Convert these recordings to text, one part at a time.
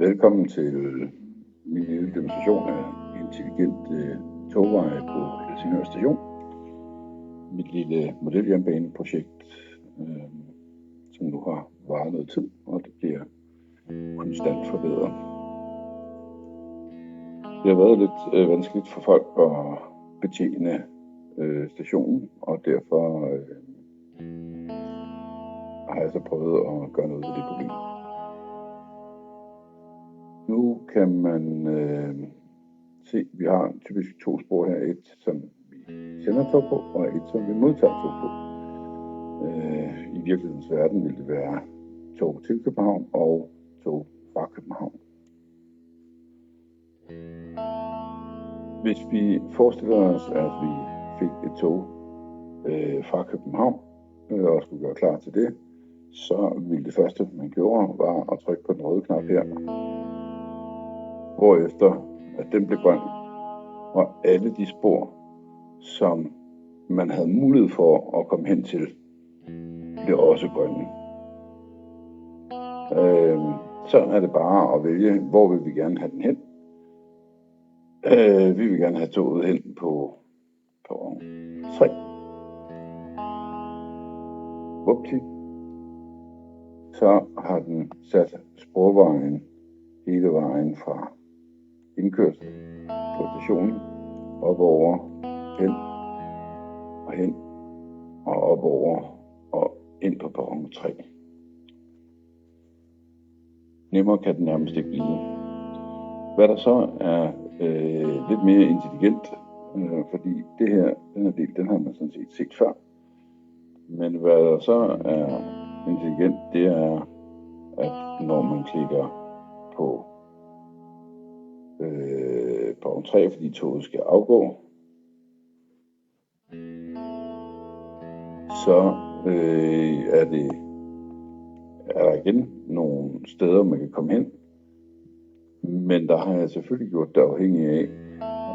Velkommen til min lille demonstration af intelligent togveje på Helsingør Station. Mit lille modeljernbaneprojekt, som nu har varet noget tid, og det bliver konstant forbedret. Det har været lidt vanskeligt for folk at betjene stationen, og derfor har jeg så prøvet at gøre noget ved det problem. Nu kan man se, at vi har typisk 2 spor her. Et, som vi sender tog på, og et, som vi modtager tog på. I virkelighedens verden vil det være tog til København og tog fra København. Hvis vi forestiller os, at vi fik et tog fra København og skulle gøre klar til det, så ville det første, man gjorde, var at trykke på den røde knap her, hvorefter at den blev grøn, og alle de spor, som man havde mulighed for at komme hen til, blev også grønne. Sådan er det bare at vælge, hvor vil vi gerne have den hen. Vi vil gerne have toget hen på 3. Vupti. Så har den sat sporvejen hele vejen fra indkørsel på stationen, op over, hen og op over og ind på perron 3. Nemmere kan den nærmest ikke blive. Hvad der så er lidt mere intelligent, fordi den her del, den har man sådan set før. Men hvad der så er intelligent, det er, at når man klikker på perron 3, fordi toget skal afgå, så er der igen nogle steder, man kan komme hen. Men der har jeg selvfølgelig gjort det afhængig af,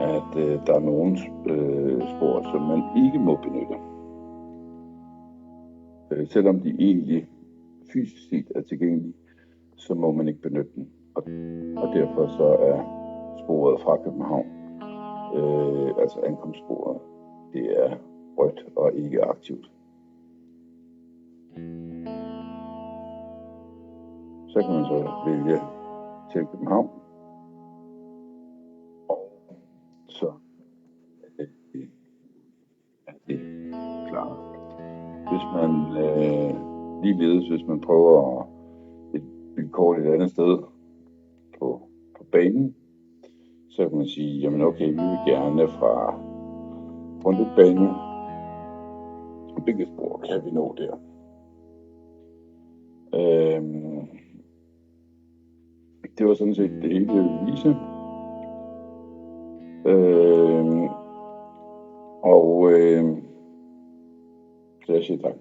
at der er nogle spor, som man ikke må benytte. Selvom de egentlig fysisk set er tilgængelige, så må man ikke benytte dem. Og derfor så er sporet fra København, altså ankomstsporet, det er rødt og ikke aktivt. Så kan man så vælge til København, og så er det klart. Hvis man ligeledes, hvis man prøver et vilkår et andet sted på banen, så kan man sige, jamen okay, vi vil gerne fra Rundetbanen, hvilket spor kan vi nå der? Det var sådan set det hele, jeg ville vise. Så jeg siger tak.